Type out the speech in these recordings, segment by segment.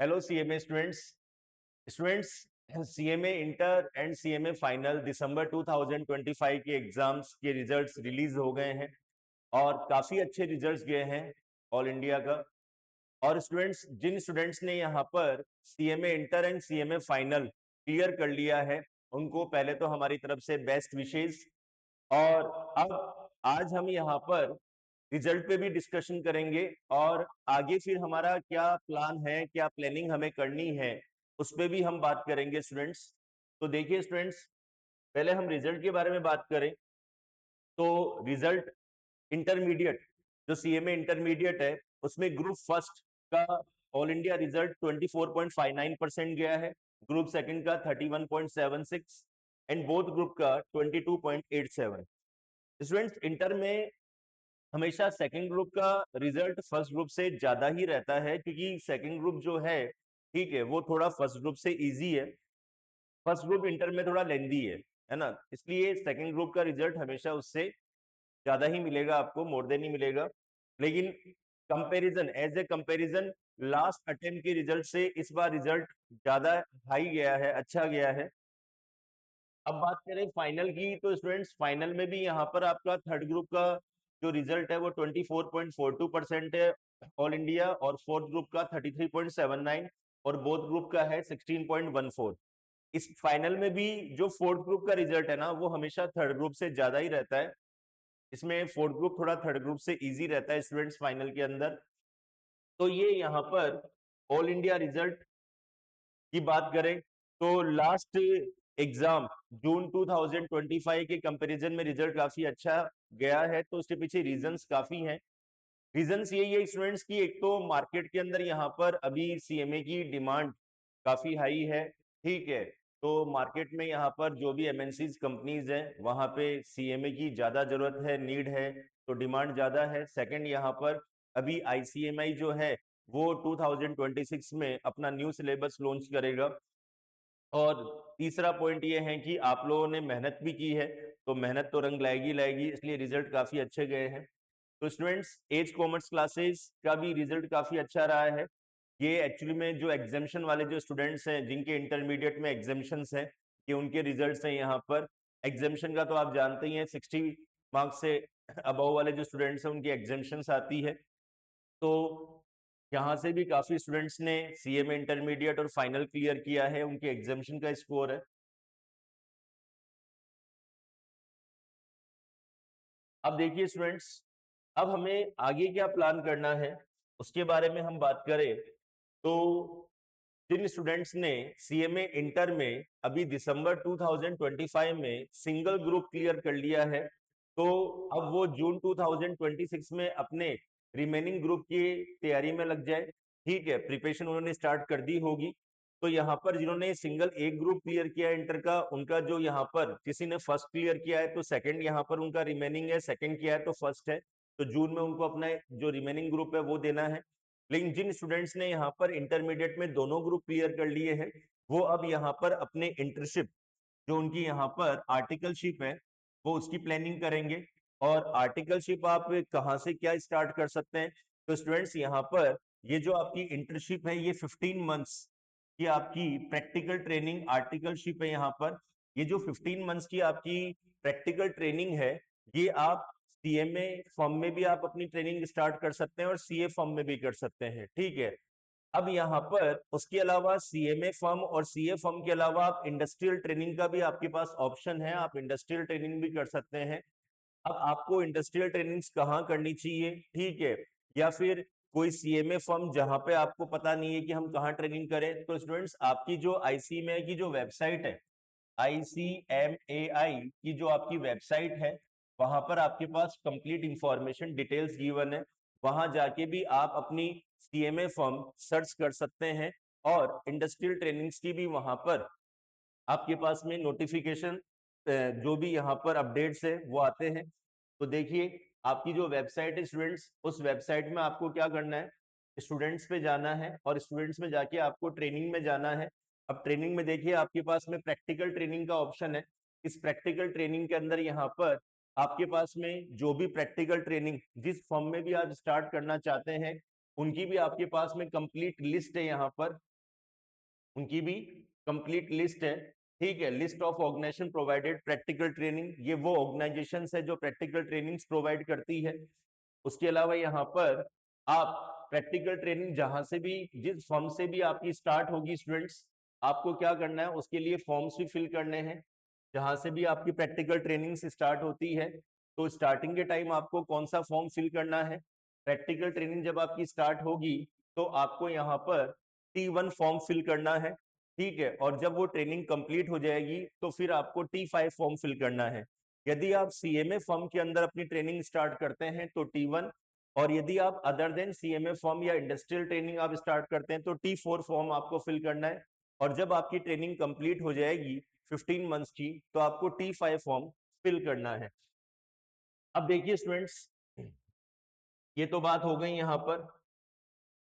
Hello CMA students. Students, CMA inter and CMA final दिसंबर 2025 के exams के results release हो गए हैं और काफी अच्छे रिजल्ट्स गए हैं ऑल इंडिया का। और स्टूडेंट्स, जिन स्टूडेंट्स ने यहाँ पर CMA inter and CMA final clear कर लिया है, उनको पहले तो हमारी तरफ से बेस्ट विशेष। और अब आज हम यहाँ पर रिजल्ट पे भी डिस्कशन करेंगे और आगे फिर हमारा क्या प्लान है, क्या प्लानिंग हमें करनी है, उस पे भी हम बात करेंगे स्टूडेंट्स। तो देखिए स्टूडेंट्स, पहले हम रिजल्ट के बारे में बात करें तो रिजल्ट इंटरमीडिएट, जो सीएमए इंटरमीडिएट है, उसमें ग्रुप फर्स्ट का ऑल इंडिया रिजल्ट 24.59% गया है, ग्रुप सेकंड का 31.76 एंड बोथ ग्रुप का 22.87। स्टूडेंट्स, इंटर में हमेशा सेकंड ग्रुप का रिजल्ट फर्स्ट ग्रुप से ज्यादा ही रहता है, क्योंकि सेकंड ग्रुप जो है, ठीक है, वो थोड़ा फर्स्ट ग्रुप से इजी है। फर्स्ट ग्रुप इंटर में थोड़ा लेंदी है ना, इसलिए सेकंड ग्रुप का रिजल्ट हमेशा उससे ज्यादा ही मिलेगा आपको, मोर देन ही मिलेगा। लेकिन comparison, as a comparison, last attempt के रिजल्ट से इस बार रिजल्ट ज्यादा हाई गया है, अच्छा गया है। अब बात करें फाइनल की, तो स्टूडेंट्स फाइनल में भी यहाँ पर आपका थर्ड ग्रुप का जो रिजल्ट है वो 24.42% है ऑल इंडिया, और फोर्थ ग्रुप का 33.79, और बोथ ग्रुप का है 16.14। इस फाइनल में भी जो फोर्थ ग्रुप का रिजल्ट है ना, वो हमेशा थर्ड ग्रुप से ज्यादा ही रहता है। इसमें फोर्थ ग्रुप थोड़ा थर्ड ग्रुप से इजी रहता है स्टूडेंट्स फाइनल के अंदर। तो ये यहाँ पर ऑल इंडिया रिजल्ट की बात करें तो लास्ट एग्जाम जून 2025 के कंपैरिजन में रिजल्ट काफी अच्छा गया है। तो उसके पीछे रीजंस काफी हैं। रीजंस यही है स्टूडेंट्स की, एक तो मार्केट के अंदर यहाँ पर अभी सीएमए की डिमांड काफी हाई है, ठीक है। तो मार्केट में यहाँ पर जो भी एमएनसीज कंपनीज हैं, वहां पे सीएमए की ज्यादा जरूरत है, नीड है, तो डिमांड ज्यादा है। सेकंड, यहाँ पर अभी आईसीएमआई जो है वो 2026 में अपना न्यू सिलेबस लॉन्च करेगा। और तीसरा पॉइंट ये है कि आप लोगों ने मेहनत भी की है, तो मेहनत तो रंग लाएगी लाएगी, इसलिए रिजल्ट काफी अच्छे गए हैं। तो स्टूडेंट्स, एज कॉमर्स क्लासेस का भी रिजल्ट काफी अच्छा रहा है। ये एक्चुअली में जो एग्जामिशन वाले जो स्टूडेंट्स हैं, जिनके इंटरमीडिएट में एग्जामिशंस हैं, ये उनके रिजल्ट्स हैं यहाँ पर। एग्जामिशन का तो आप जानते ही हैं, 60 मार्क्स से अबव वाले जो स्टूडेंट्स हैं उनकी एग्जामिशंस आती है। तो यहाँ से भी काफी स्टूडेंट्स ने सीएमए इंटरमीडिएट और फाइनल क्लियर किया है, उनके एग्जामिशन का स्कोर है। अब देखिए स्टूडेंट्स, अब हमें आगे क्या प्लान करना है उसके बारे में हम बात करें तो जिन स्टूडेंट्स ने सीएमए इंटर में अभी दिसंबर 2025 में सिंगल ग्रुप क्लियर कर लिया है, तो अब वो जून 2026 में अपने रिमेनिंग ग्रुप की तैयारी में लग जाए, ठीक है। प्रिपरेशन उन्होंने स्टार्ट कर दी होगी। तो यहाँ पर जिन्होंने सिंगल एक ग्रुप क्लियर किया है इंटर का, उनका जो यहाँ पर किसी ने फर्स्ट क्लियर किया है तो सेकंड यहाँ पर उनका रिमेनिंग है, सेकंड किया है तो फर्स्ट है। तो जून में उनको अपना जो रिमेनिंग ग्रुप है वो देना है। लेकिन जिन स्टूडेंट्स ने यहाँ पर इंटरमीडिएट में दोनों ग्रुप क्लियर कर लिए हैं, वो अब यहाँ पर अपने इंटर्नशिप, जो उनकी यहाँ पर आर्टिकलशिप है, वो उसकी प्लानिंग करेंगे। और आर्टिकलशिप आप कहाँ से क्या स्टार्ट कर सकते हैं, तो स्टूडेंट्स यहाँ पर ये जो आपकी इंटर्नशिप है, ये 15 मंथ्स की आपकी प्रैक्टिकल ट्रेनिंग आर्टिकलशिप है यहाँ पर। ये जो 15 मंथ्स की आपकी प्रैक्टिकल ट्रेनिंग है, ये आप सीएमए फॉर्म में भी आप अपनी ट्रेनिंग स्टार्ट कर सकते हैं और सीए फॉर्म में भी कर सकते हैं, ठीक है। अब यहाँ पर उसके अलावा सीएमए फर्म और सीए फर्म के अलावा आप इंडस्ट्रियल ट्रेनिंग का भी आपके पास ऑप्शन है, आप इंडस्ट्रियल ट्रेनिंग भी कर सकते हैं। अब आपको इंडस्ट्रियल ट्रेनिंग्स कहाँ करनी चाहिए, ठीक है, या फिर कोई सीएमए फर्म जहां पे आपको पता नहीं है कि हम कहाँ ट्रेनिंग करें, तो स्टूडेंट्स आपकी जो आईसीएमआई की जो वेबसाइट है, आईसीएमएआई की जो आपकी वेबसाइट है, वहां पर आपके पास कंप्लीट इंफॉर्मेशन डिटेल्स गिवन है। वहां जाके भी आप अपनी सीएमए फर्म सर्च कर सकते हैं, और इंडस्ट्रियल ट्रेनिंग्स की भी वहां पर आपके पास में नोटिफिकेशन, जो भी यहाँ पर अपडेट्स है वो आते हैं। तो देखिए, आपकी जो वेबसाइट है स्टूडेंट्स, उस वेबसाइट में आपको क्या करना है, स्टूडेंट्स पे जाना है और स्टूडेंट्स में जाके आपको ट्रेनिंग में जाना है। अब ट्रेनिंग में देखिए आपके पास में प्रैक्टिकल ट्रेनिंग का ऑप्शन है। इस प्रैक्टिकल ट्रेनिंग के अंदर यहाँ पर आपके पास में जो भी प्रैक्टिकल ट्रेनिंग जिस फॉर्म में भी आप स्टार्ट करना चाहते हैं, उनकी भी आपके पास में कंप्लीट लिस्ट है, यहाँ पर उनकी भी कंप्लीट लिस्ट है। ठीक है, list of organisation provided practical training, ये वो ऑर्गेनाइजेशन है जो प्रैक्टिकल ट्रेनिंग्स प्रोवाइड करती है। उसके अलावा यहाँ पर आप प्रैक्टिकल ट्रेनिंग जहां से भी, जिस फॉर्म से भी आपकी स्टार्ट होगी स्टूडेंट्स, आपको क्या करना है, उसके लिए फॉर्म्स भी फिल करने हैं। जहां से भी आपकी प्रैक्टिकल ट्रेनिंग स्टार्ट होती है, तो स्टार्टिंग के टाइम आपको कौन सा फॉर्म फिल करना है। प्रैक्टिकल ट्रेनिंग जब आपकी स्टार्ट होगी तो आपको यहाँ पर T1 फॉर्म फिल करना है। ठीक है, और जब वो ट्रेनिंग कंप्लीट हो जाएगी तो फिर आपको T5 फॉर्म फिल करना है। यदि आप CMA फॉर्म के अंदर अपनी ट्रेनिंग स्टार्ट करते हैं तो T1, और यदि आप अदर देन CMA फॉर्म या इंडस्ट्रियल ट्रेनिंग आप स्टार्ट करते हैं तो T4 फॉर्म आपको फिल करना है। और जब आपकी ट्रेनिंग कंप्लीट हो जाएगी 15 मंथ्स की, तो आपको T5 फॉर्म फिल करना है। अब देखिए स्टूडेंट्स, ये तो बात हो गई यहाँ पर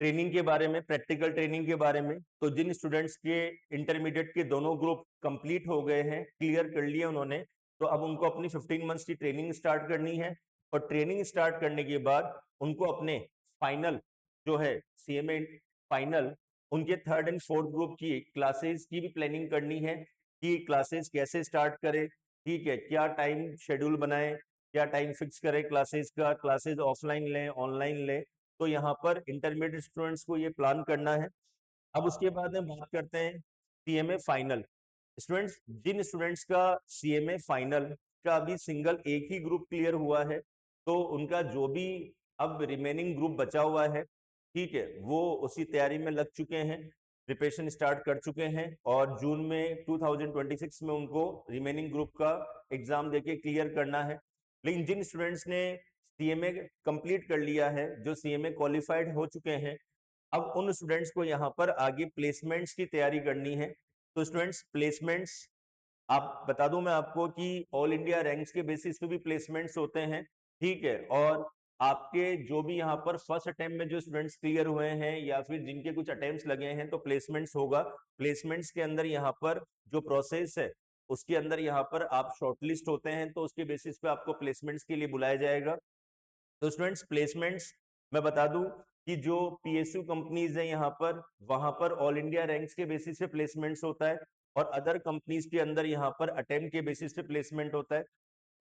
ट्रेनिंग के बारे में, प्रैक्टिकल ट्रेनिंग के बारे में। तो जिन स्टूडेंट्स के इंटरमीडिएट के दोनों ग्रुप कंप्लीट हो गए हैं, क्लियर कर लिए उन्होंने, तो अब उनको अपनी 15 मंथ्स की ट्रेनिंग स्टार्ट करनी है। और ट्रेनिंग स्टार्ट करने के बाद उनको अपने फाइनल जो है CMA फाइनल, उनके थर्ड एंड फोर्थ ग्रुप की क्लासेस की भी प्लानिंग करनी है कि क्लासेस कैसे स्टार्ट करें। ठीक है, क्या टाइम शेड्यूल बनाए, क्या टाइम फिक्स करें क्लासेस का, क्लासेस ऑफलाइन लें ऑनलाइन लें। तो यहाँ पर इंटरमीडिएट स्टूडेंट्स को ये प्लान करना है। अब उसके बाद में बात करते हैं CMA फाइनल स्टूडेंट्स। जिन स्टूडेंट्स का CMA फाइनल का अभी सिंगल एक ही ग्रुप क्लियर हुआ है, तो उनका जो भी अब रिमेनिंग ग्रुप बचा हुआ है, ठीक है, वो उसी तैयारी में लग चुके हैं, प्रिपरेशन स्टार्ट कर चुके हैं, और जून में 2026 में उनको रिमेनिंग ग्रुप का एग्जाम देके क्लियर करना है। लेकिन जिन स्टूडेंट्स ने CMA कंप्लीट कर लिया है, जो CMA क्वालिफाइड हो चुके हैं, अब उन स्टूडेंट्स को यहाँ पर आगे प्लेसमेंट्स की तैयारी करनी है। तो स्टूडेंट्स प्लेसमेंट्स, आप बता दूं मैं आपको कि ऑल इंडिया रैंक्स के बेसिस पे भी प्लेसमेंट्स होते हैं। ठीक है, और आपके जो भी यहाँ पर फर्स्ट अटेम्प्ट में जो स्टूडेंट्स क्लियर हुए हैं या फिर जिनके कुछ अटेम्प्ट्स लगे हैं, तो प्लेसमेंट्स होगा। प्लेसमेंट्स के अंदर यहाँ पर जो प्रोसेस है, उसके अंदर यहाँ पर आप शॉर्टलिस्ट होते हैं, तो उसके बेसिस पे आपको प्लेसमेंट्स के लिए बुलाया जाएगा। तो स्टूडेंट्स प्लेसमेंट्स मैं बता दूं कि जो PSU कंपनीज है यहाँ पर, वहां पर ऑल इंडिया रैंक्स के बेसिस पे प्लेसमेंट्स होता है, और अदर कंपनीज के अंदर यहाँ पर अटेम्प्ट के बेसिस पे प्लेसमेंट होता है।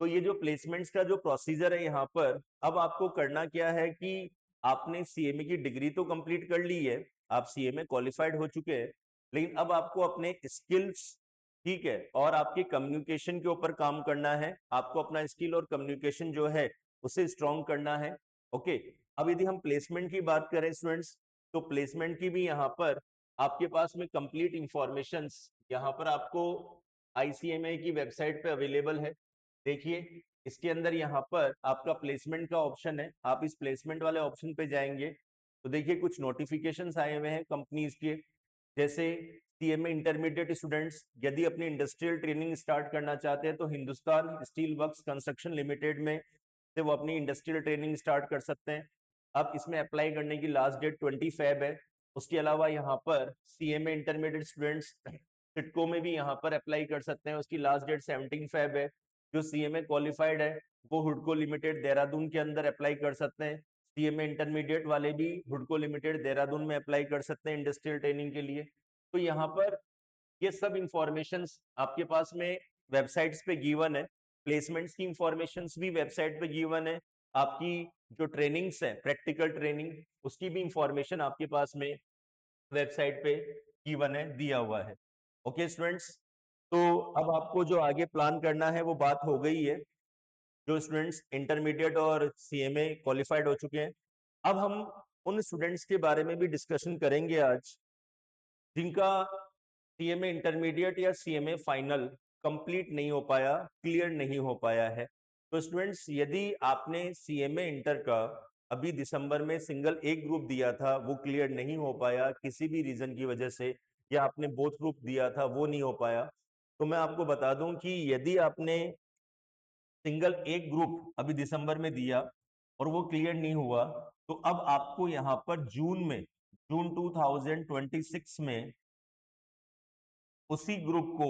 तो ये जो प्लेसमेंट्स का जो प्रोसीजर है यहाँ पर, अब आपको करना क्या है कि आपने CMA की डिग्री तो कंप्लीट कर ली है, आप CMA क्वालिफाइड हो चुके हैं, लेकिन अब आपको अपने स्किल्स, ठीक है, और आपके कम्युनिकेशन के ऊपर काम करना है। आपको अपना स्किल और कम्युनिकेशन जो है उसे स्ट्रॉन्ग करना है। ओके, अब यदि हम प्लेसमेंट की बात करें स्टूडेंट्स, तो प्लेसमेंट की भी यहाँ पर आपके पास में कंप्लीट इंफॉर्मेशन यहाँ पर आपको ICMA की वेबसाइट पे अवेलेबल है। देखिए, इसके अंदर यहाँ पर आपका प्लेसमेंट का ऑप्शन है, आप इस प्लेसमेंट वाले ऑप्शन पे जाएंगे तो देखिए कुछ नोटिफिकेशंस आए हुए हैं कंपनीज के, जैसे CMA इंटरमीडिएट स्टूडेंट्स यदि अपनी इंडस्ट्रियल ट्रेनिंग स्टार्ट करना चाहते हैं, तो Hindustan steel works construction limited में से वो अपनी इंडस्ट्रियल ट्रेनिंग स्टार्ट कर सकते हैं। अब इसमें अप्लाई करने की लास्ट डेट 20 फेब है। उसके अलावा यहाँ पर CMA इंटरमीडिएट स्टूडेंट्स सिटको में भी यहाँ पर अप्लाई कर सकते हैं, उसकी लास्ट डेट 17 फेब है। जो CMA क्वालिफाइड है वो हुडको लिमिटेड देहरादून के अंदर अप्लाई कर सकते हैं। CMA इंटरमीडिएट वाले भी हुडको लिमिटेड देहरादून में अप्लाई कर सकते हैं इंडस्ट्रियल ट्रेनिंग के लिए। तो यहाँ पर ये सब इंफॉर्मेशन आपके पास में वेबसाइट्स पे गिवन है। प्लेसमेंट्स की इंफॉर्मेशंस भी वेबसाइट पे गिवन है। आपकी जो ट्रेनिंग्स है प्रैक्टिकल ट्रेनिंग, उसकी भी इंफॉर्मेशन आपके पास में वेबसाइट पे गिवन है, दिया हुआ है। ओके स्टूडेंट्स, तो अब आपको जो आगे प्लान करना है वो बात हो गई है, जो स्टूडेंट्स इंटरमीडिएट और CMA क्वालिफाइड हो चुके हैं। अब हम उन स्टूडेंट्स के बारे में भी डिस्कशन करेंगे आज जिनका CMA इंटरमीडिएट या CMA फाइनल कंप्लीट नहीं हो पाया, क्लियर नहीं हो पाया है। तो स्टूडेंट्स यदि आपने CMA इंटर का अभी दिसंबर में सिंगल एक ग्रुप दिया था, वो क्लियर नहीं हो पाया किसी भी रीजन की वजह से, या आपने बोथ ग्रुप दिया था वो नहीं हो पाया, तो मैं आपको बता दूं कि यदि आपने सिंगल एक ग्रुप अभी दिसंबर में दिया और वो क्लियर नहीं हुआ, तो अब आपको यहाँ पर जून 2026 में उसी ग्रुप को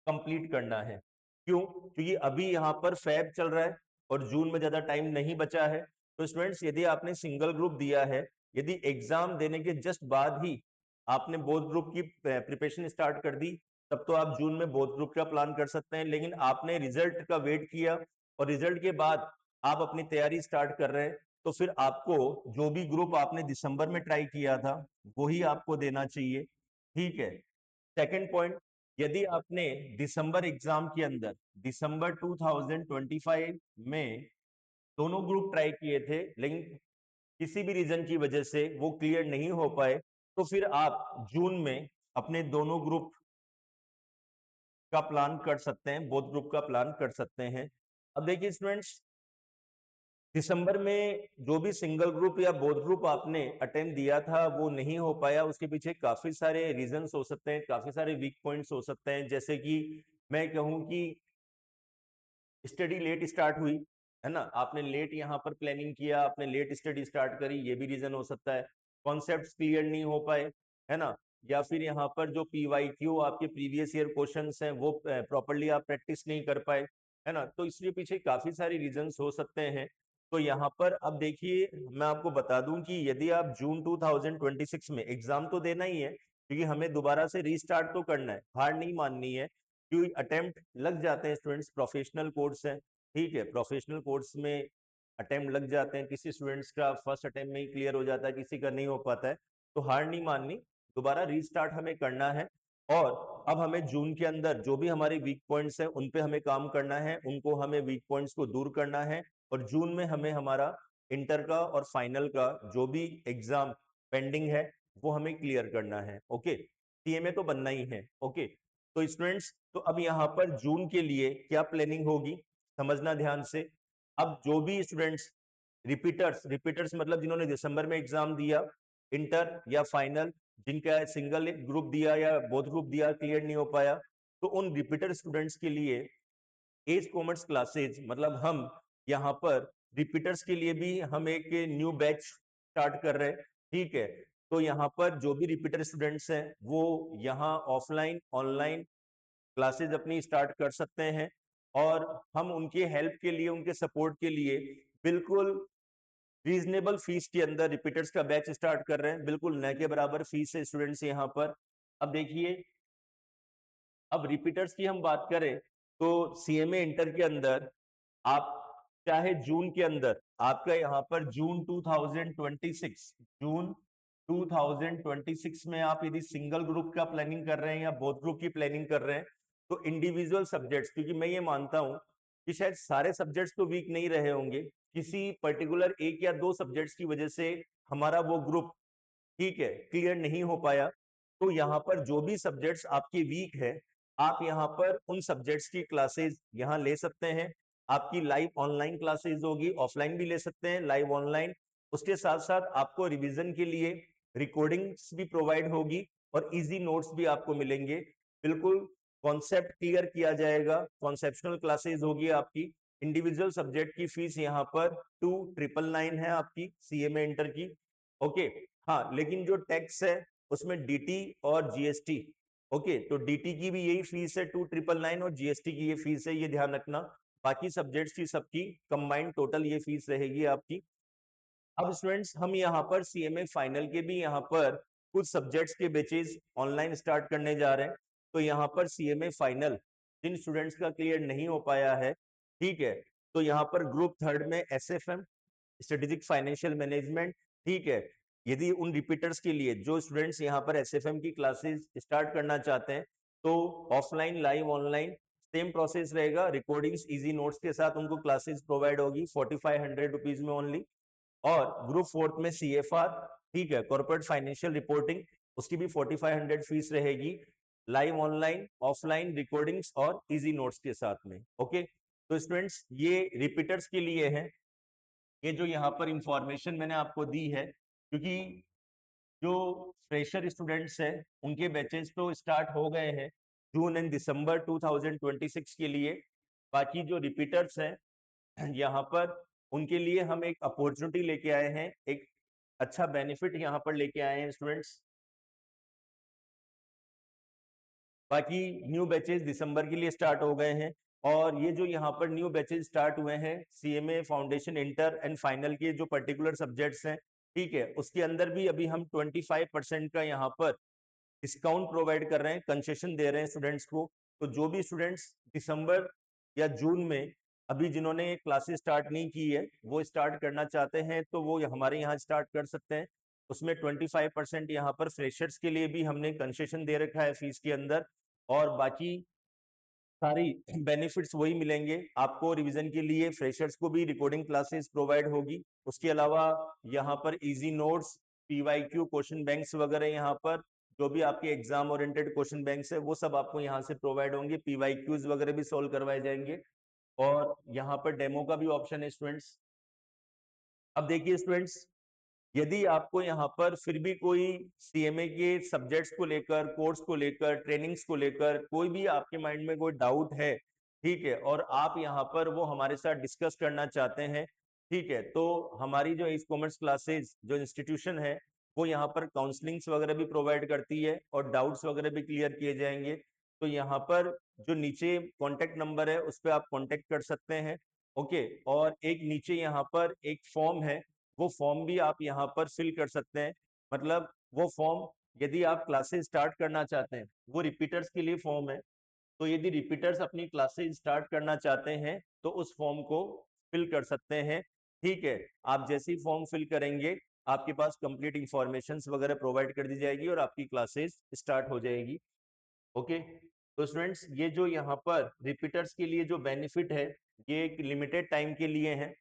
कंप्लीट करना है। क्यों? क्योंकि अभी यहाँ पर फेब चल रहा है और जून में ज्यादा टाइम नहीं बचा है। तो स्टूडेंट्स यदि आपने सिंगल ग्रुप दिया है यदि एग्जाम देने के जस्ट बाद ही आपने बोथ ग्रुप की प्रिपरेशन स्टार्ट कर दी, तब तो आप जून में बोथ ग्रुप का प्लान कर सकते हैं। लेकिन आपने रिजल्ट का वेट किया और रिजल्ट के बाद आप अपनी तैयारी स्टार्ट कर रहे हैं, तो फिर आपको जो भी ग्रुप आपने दिसंबर में ट्राई किया था वही आपको देना चाहिए। ठीक है। सेकंड पॉइंट, यदि आपने दिसंबर एग्जाम के अंदर दिसंबर 2025 में दोनों ग्रुप ट्राई किए थे, लेकिन किसी भी रीजन की वजह से वो क्लियर नहीं हो पाए, तो फिर आप जून में अपने दोनों ग्रुप का प्लान कर सकते हैं, बोथ ग्रुप का प्लान कर सकते हैं। अब देखिए स्टूडेंट्स, दिसंबर में जो भी सिंगल ग्रुप या बोथ ग्रुप आपने अटेम्प्ट दिया था वो नहीं हो पाया, उसके पीछे काफी सारे रीजंस हो सकते हैं, काफी सारे वीक पॉइंट्स हो सकते हैं। जैसे कि मैं कहूं कि स्टडी लेट स्टार्ट हुई, है ना, आपने लेट यहाँ पर प्लानिंग किया, आपने लेट स्टडी स्टार्ट करी, ये भी रीजन हो सकता है। कॉन्सेप्ट्स क्लियर नहीं हो पाए, है ना, या फिर यहाँ पर जो पीवाईक्यू आपके प्रीवियस ईयर क्वेश्चंस हैं वो प्रॉपर्ली आप प्रैक्टिस नहीं कर पाए, है ना, तो इसलिए पीछे काफी सारी रीजंस हो सकते हैं। तो यहाँ पर अब देखिए, मैं आपको बता दूं कि यदि आप जून 2026 में एग्जाम तो देना ही है, क्योंकि हमें दोबारा से रीस्टार्ट तो करना है, हार नहीं माननी है, क्योंकि अटेम्प्ट लग जाते हैं स्टूडेंट्स, प्रोफेशनल कोर्स है, ठीक है, प्रोफेशनल कोर्स में अटेम्प्ट लग जाते हैं, किसी स्टूडेंट्स का फर्स्ट अटेम्प्ट में ही क्लियर हो जाता है, किसी का नहीं हो पाता है, तो हार नहीं माननी, दोबारा रीस्टार्ट हमें करना है। और अब हमें जून के अंदर जो भी हमारे वीक पॉइंट्स हैं उन पे हमें काम करना है, उनको हमें वीक पॉइंट्स को दूर करना है, और जून में हमें हमारा इंटर का और फाइनल का जो भी एग्जाम पेंडिंग है वो हमें क्लियर करना है। ओके, सीएमए तो बनना ही है। ओके, तो स्टूडेंट्स, तो अब यहाँ पर जून के लिए क्या प्लानिंग होगी, समझना ध्यान से। अब जो भी स्टूडेंट्स रिपीटर्स रिपीटर्स मतलब जिन्होंने दिसंबर में एग्जाम दिया, इंटर या फाइनल, जिनका सिंगल ग्रुप दिया या बोथ ग्रुप दिया, क्लियर नहीं हो पाया, तो उन रिपीटर स्टूडेंट्स के लिए एज कॉमर्स क्लासेज, मतलब हम यहाँ पर रिपीटर्स के लिए भी हम एक न्यू बैच स्टार्ट कर रहे हैं। ठीक है, तो यहाँ पर जो भी रिपीटर स्टूडेंट्स हैं वो यहाँ ऑफलाइन ऑनलाइन क्लासेज अपनी स्टार्ट कर सकते हैं, और हम उनके हेल्प के लिए, उनके सपोर्ट के लिए बिल्कुल रीजनेबल फीस के अंदर रिपीटर्स का बैच स्टार्ट कर रहे हैं, बिल्कुल न के बराबर फीस है स्टूडेंट्स यहाँ पर। अब देखिए, अब रिपीटर्स की हम बात करें तो सीएमए इंटर के अंदर आप चाहे जून के अंदर, आपका यहाँ पर जून 2026, जून 2026 में आप यदि सिंगल ग्रुप का प्लानिंग कर रहे हैं या बोथ ग्रुप की प्लानिंग कर रहे हैं, तो इंडिविजुअल सब्जेक्ट्स, क्योंकि मैं ये मानता हूं कि शायद सारे सब्जेक्ट्स तो वीक नहीं रहे होंगे, किसी पर्टिकुलर एक या दो सब्जेक्ट्स की वजह से हमारा वो ग्रुप, ठीक है, क्लियर नहीं हो पाया, तो यहाँ पर जो भी सब्जेक्ट्स आपके वीक है, आप यहाँ पर उन सब्जेक्ट्स की क्लासेस यहाँ ले सकते हैं। आपकी लाइव ऑनलाइन क्लासेस होगी, ऑफलाइन भी ले सकते हैं, लाइव ऑनलाइन। उसके साथ साथ आपको रिवीजन के लिए रिकॉर्डिंग्स भी प्रोवाइड होगी और इजी नोट्स भी आपको मिलेंगे, बिल्कुल कॉन्सेप्ट क्लियर किया जाएगा, कॉन्सेप्शनल क्लासेस होगी आपकी। इंडिविजुअल सब्जेक्ट की फीस यहाँ पर 2999 है आपकी सीएमए इंटर की। ओके, हाँ, लेकिन जो टैक्स है उसमें डीटी और जीएसटी, ओके, तो डीटी की भी यही फीस है 2999 और जीएसटी की ये फीस है, ये ध्यान रखना। बाकी सब्जेक्ट्स की सबकी कंबाइंड टोटल ये फीस रहेगी आपकी। अब स्टूडेंट्स, हम यहाँ पर सीएमए फाइनल के भी यहाँ पर कुछ सब्जेक्ट्स के बैचेस ऑनलाइन स्टार्ट करने जा रहे हैं। तो यहाँ पर सीएमए फाइनल जिन स्टूडेंट्स का क्लियर नहीं हो पाया है, ठीक है, तो यहाँ पर ग्रुप थर्ड में एसएफएम, स्ट्रेटेजिक फाइनेंशियल मैनेजमेंट, ठीक है, यदि उन रिपीटर्स के लिए जो स्टूडेंट्स यहाँ पर एसएफएम की क्लासेस स्टार्ट करना चाहते हैं, तो offline live online same process रहेगा, रिकॉर्डिंग्स इजी नोट्स के साथ उनको क्लासेस प्रोवाइड होगी 4500 रुपीज में ओनली। और ग्रुप फोर्थ में सीएफआर, ठीक है, कॉर्पोरेट फाइनेंशियल रिपोर्टिंग, उसकी भी 4500 फीस रहेगी, लाइव ऑनलाइन ऑफलाइन रिकॉर्डिंग्स और इजी नोट्स के साथ में। ओके, तो स्टूडेंट्स, ये रिपीटर्स के लिए है, ये जो यहाँ पर इंफॉर्मेशन मैंने आपको दी है, क्योंकि जो फ्रेशर स्टूडेंट्स हैं उनके बैचेस तो स्टार्ट हो गए हैं जून एंड दिसंबर 2026 के लिए। बाकी जो रिपीटर्स हैं यहाँ पर, उनके लिए हम एक अपॉर्चुनिटी लेके आए हैं, एक अच्छा बेनिफिट यहाँ पर लेके आए हैं स्टूडेंट्स। बाकी न्यू बैचेस दिसंबर के लिए स्टार्ट हो गए हैं, और ये जो यहाँ पर न्यू बैचेस स्टार्ट हुए हैं CMA foundation inter and final के जो पर्टिकुलर सब्जेक्ट्स हैं, ठीक है, उसके अंदर भी अभी हम 25% का यहाँ पर डिस्काउंट प्रोवाइड कर रहे हैं, कंसेशन दे रहे हैं स्टूडेंट्स को। तो जो भी स्टूडेंट्स दिसंबर या जून में अभी जिन्होंने क्लासेस स्टार्ट नहीं की है, वो स्टार्ट करना चाहते हैं तो वो हमारे यहाँ स्टार्ट कर सकते हैं। उसमें 25% यहाँ पर फ्रेशर्स के लिए भी हमने कंसेशन दे रखा है फीस के अंदर, और बाकी सारी बेनिफिट्स वही मिलेंगे आपको। रिवीजन के लिए फ्रेशर्स को भी रिकॉर्डिंग क्लासेस प्रोवाइड होगी। उसके अलावा यहाँ पर easy notes, PYQ question banks वगैरह, यहाँ पर जो भी आपके एग्जाम ओरिएंटेड क्वेश्चन बैंक्स है वो सब आपको यहाँ से प्रोवाइड होंगे। पीवाईक्यूज वगैरह भी सोल्व करवाए जाएंगे, और यहाँ पर डेमो का भी ऑप्शन है स्टूडेंट्स। अब देखिए स्टूडेंट्स, यदि आपको यहाँ पर फिर भी कोई सीएमए के सब्जेक्ट्स को लेकर, कोर्स को लेकर, ट्रेनिंग्स को लेकर कोई भी आपके माइंड में कोई डाउट है, ठीक है, और आप यहाँ पर वो हमारे साथ डिस्कस करना चाहते हैं, ठीक है, तो हमारी जो इस कॉमर्स क्लासेस जो इंस्टीट्यूशन है वो यहाँ पर काउंसलिंग्स वगैरह भी प्रोवाइड करती है, और डाउट्स वगैरह भी क्लियर किए जाएंगे। तो यहाँ पर जो नीचे कॉन्टेक्ट नंबर है उस पर आप कॉन्टेक्ट कर सकते हैं। ओके, और एक नीचे यहाँ पर एक फॉर्म है, वो फॉर्म भी आप यहाँ पर फिल कर सकते हैं। मतलब वो फॉर्म, यदि आप क्लासेस स्टार्ट करना चाहते हैं, वो रिपीटर्स के लिए फॉर्म है, तो यदि रिपीटर्स अपनी क्लासेस स्टार्ट करना चाहते हैं तो उस फॉर्म को फिल कर सकते हैं। ठीक है, आप जैसे ही फॉर्म फिल करेंगे आपके पास कंप्लीट इंफॉर्मेशन वगैरह प्रोवाइड कर दी जाएगी और आपकी क्लासेस स्टार्ट हो जाएगी। ओके, तो स्टूडेंट्स ये जो यहाँ पर रिपीटर्स के लिए जो बेनिफिट है, ये एक लिमिटेड टाइम के लिए है।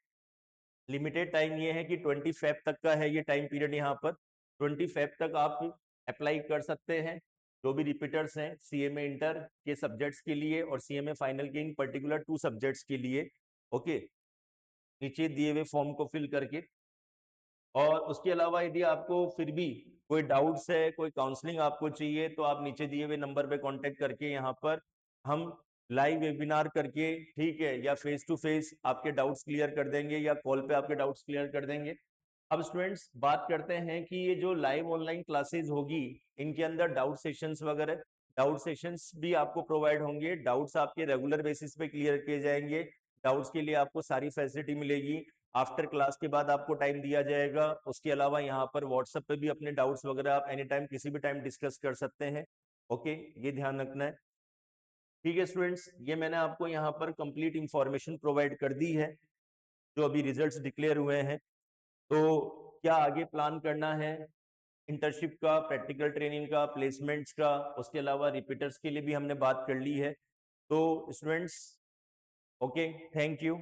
लिमिटेड टाइम ये है कि 20 फेब तक का है ये टाइम पीरियड। यहाँ पर 20 फेब तक आप अप्लाई कर सकते हैं, जो भी रिपीटर्स हैं सीएमए इंटर के सब्जेक्ट्स के लिए और सीएमए फाइनल के इन पर्टिकुलर 2 सब्जेक्ट्स के लिए। ओके, नीचे दिए हुए फॉर्म को फिल करके। और उसके अलावा यदि आपको फिर भी कोई डाउट्स है, कोई काउंसलिंग आपको चाहिए, तो आप नीचे दिए हुए नंबर पे कांटेक्ट करके यहाँ पर हम लाइव वेबिनार करके, ठीक है, या फेस टू फेस आपके डाउट्स क्लियर कर देंगे, या कॉल पे आपके डाउट्स क्लियर कर देंगे। अब स्टूडेंट्स बात करते हैं कि ये जो लाइव ऑनलाइन क्लासेस होगी, इनके अंदर डाउट सेशंस वगैरह, डाउट सेशंस भी आपको प्रोवाइड होंगे। डाउट्स आपके रेगुलर बेसिस पे क्लियर किए जाएंगे। डाउट्स के लिए आपको सारी फैसिलिटी मिलेगी। आफ्टर क्लास के बाद आपको टाइम दिया जाएगा। उसके अलावा यहाँ पर व्हाट्सएप पे भी अपने डाउट्स वगैरह आप एनी टाइम किसी भी टाइम डिस्कस कर सकते हैं। ओके, ये ध्यान रखना है। ठीक है स्टूडेंट्स, ये मैंने आपको यहाँ पर कंप्लीट इंफॉर्मेशन प्रोवाइड कर दी है जो अभी रिजल्ट्स डिक्लेयर हुए हैं। तो क्या आगे प्लान करना है इंटर्नशिप का, प्रैक्टिकल ट्रेनिंग का, प्लेसमेंट्स का, उसके अलावा रिपीटर्स के लिए भी हमने बात कर ली है। तो स्टूडेंट्स, ओके, थैंक यू।